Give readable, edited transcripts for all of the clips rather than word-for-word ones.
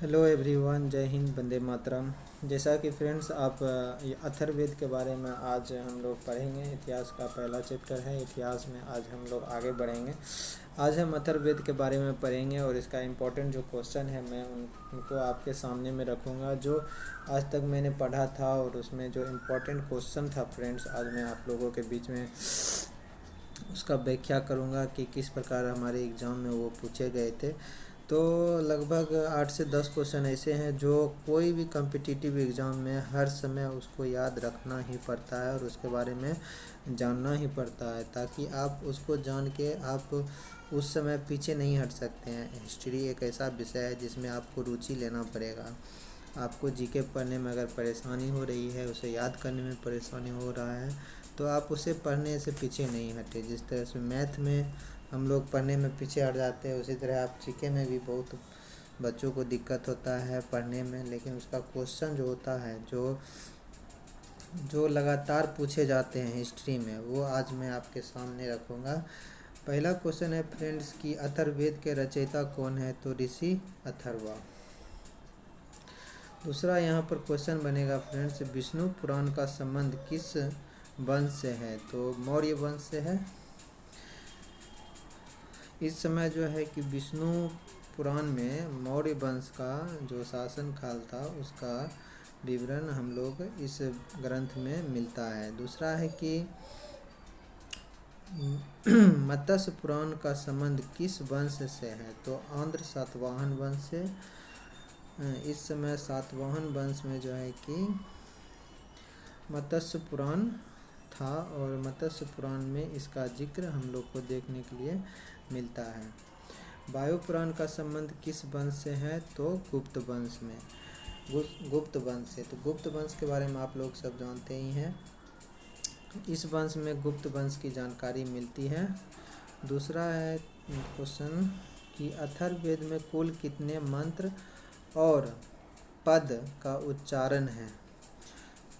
Hello everyone, जय हिंद, वंदे मातरम। जैसा कि फ्रेंड्स आप ये अथर्ववेद के बारे में आज हम लोग पढ़ेंगे। इतिहास का पहला चैप्टर है। इतिहास में आज हम लोग आगे बढ़ेंगे। आज हम अथर्ववेद के बारे में पढ़ेंगे और इसका इम्पोर्टेंट जो क्वेश्चन है मैं उनको आपके सामने में रखूँगा, जो आज तक मैंने पढ़ा था और उसमें जो इम्पोर्टेंट क्वेश्चन था फ्रेंड्स, आज मैं आप लोगों के बीच में उसका व्याख्या करूँगा कि किस प्रकार हमारे एग्ज़ाम में वो पूछे गए थे। तो लगभग 8 से 10 क्वेश्चन ऐसे हैं जो कोई भी कम्पिटिटिव एग्ज़ाम में हर समय उसको याद रखना ही पड़ता है और उसके बारे में जानना ही पड़ता है, ताकि आप उसको जान के आप उस समय पीछे नहीं हट सकते हैं। हिस्ट्री एक ऐसा विषय है जिसमें आपको रुचि लेना पड़ेगा। आपको जीके पढ़ने में अगर परेशानी हो रही है, उसे याद करने में परेशानी हो रहा है, तो आप उसे पढ़ने से पीछे नहीं हटे। जिस तरह से मैथ में हम लोग पढ़ने में पीछे हट जाते हैं, उसी तरह आप जीके में भी बहुत बच्चों को दिक्कत होता है पढ़ने में, लेकिन उसका क्वेश्चन जो होता है, जो लगातार पूछे जाते हैं हिस्ट्री में, वो आज मैं आपके सामने रखूँगा। पहला क्वेश्चन है फ्रेंड्स कि अथर्ववेद के रचयिता कौन है? तो ऋषि अथर्वा। दूसरा यहाँ पर क्वेश्चन बनेगा फ्रेंड्स, विष्णु पुराण का संबंध किस वंश से है? तो मौर्य वंश से है। इस समय जो है कि विष्णु पुराण में मौर्य वंश का जो शासन काल था उसका विवरण हम लोग इस ग्रंथ में मिलता है। दूसरा है कि मत्स्य पुराण का संबंध किस वंश से है? तो आंध्र सातवाहन वंश से। इस समय सातवाहन वंश में जो है कि मत्स्य पुराण था और मत्स्य पुराण में इसका जिक्र हम लोग को देखने के लिए मिलता है। वायु पुराण का संबंध किस वंश से है? तो गुप्त वंश में, गुप्त वंश से। तो गुप्त वंश के बारे में आप लोग सब जानते ही हैं। इस वंश में गुप्त वंश की जानकारी मिलती है। दूसरा है क्वेश्चन कि अथर्ववेद में कुल कितने मंत्र और पद का उच्चारण है?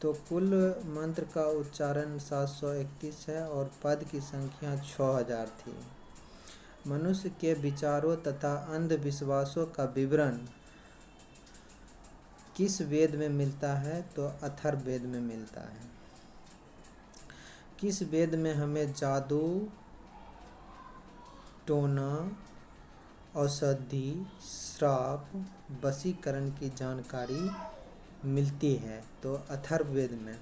तो कुल मंत्र का उच्चारण 731 है और पद की संख्या 6000 थी। मनुष्य के विचारों तथा अंधविश्वासों का विवरण किस वेद में मिलता है? तो अथर्ववेद में मिलता है। किस वेद में हमें जादू, टोना, औषधि, श्राप, वशीकरण की जानकारी मिलती है? तो अथर्ववेद में।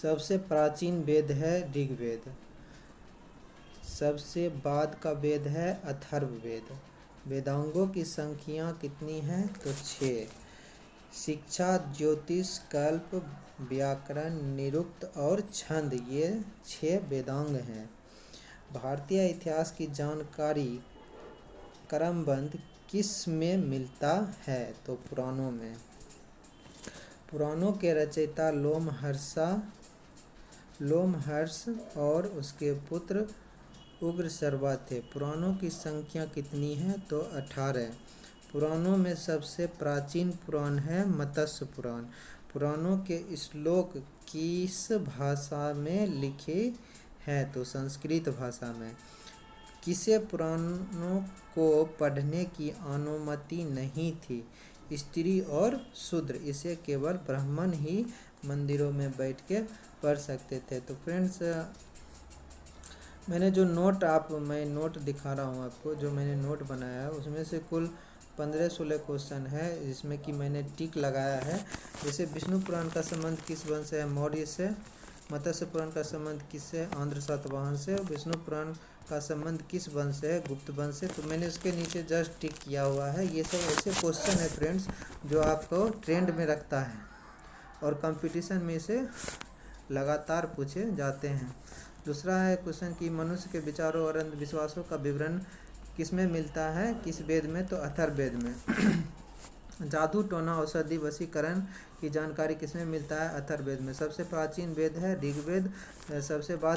सबसे प्राचीन वेद है ऋग्वेद। सबसे बाद का वेद है अथर्ववेद। वेदांगों की संख्या कितनी है? तो 6। शिक्षा, ज्योतिष, कल्प, व्याकरण, निरुक्त और छंद, ये 6 वेदांग हैं। भारतीय इतिहास की जानकारी क्रमबद्ध किस में मिलता है? तो पुराणों में। पुराणों के रचयिता लोमहर्ष और उसके पुत्र उग्रशर्वा थे। पुराणों की संख्या कितनी है? तो 18। पुराणों में सबसे प्राचीन पुराण है मत्स्य पुराण। पुराणों के श्लोक किस भाषा में लिखे हैं? तो संस्कृत भाषा में। किसे पुराणों को पढ़ने की अनुमति नहीं थी? स्त्री और शूद्र, इसे केवल ब्राह्मण ही मंदिरों में बैठ के पढ़ सकते थे। तो फ्रेंड्स, मैंने जो मैं नोट दिखा रहा हूँ आपको, जो मैंने नोट बनाया है उसमें से कुल 15-16 क्वेश्चन है, जिसमें कि मैंने टिक लगाया है। जैसे विष्णु पुराण का संबंध किस वंश से है? मौर्य से। मत्स्य पुराण का संबंध किससे? आंध्र सातवाहन से। विष्णु पुराण का संबंध किस वंश से है? गुप्त वंश से। तो मैंने इसके नीचे जस्ट टिक किया हुआ है। ये सब ऐसे क्वेश्चन है फ्रेंड्स जो आपको ट्रेंड में रखता है और कंपटीशन में से लगातार पूछे जाते हैं। दूसरा है क्वेश्चन कि मनुष्य के विचारों और अंधविश्वासों का विवरण किस में मिलता है? किस वेद में? तो अथर्ववेद में। जादू, टोना, औषधि, वशीकरण की जानकारी किसमें मिलता है? अथर्ववेद में। सबसे प्राचीन वेद है ऋग्वेद। सबसे बाद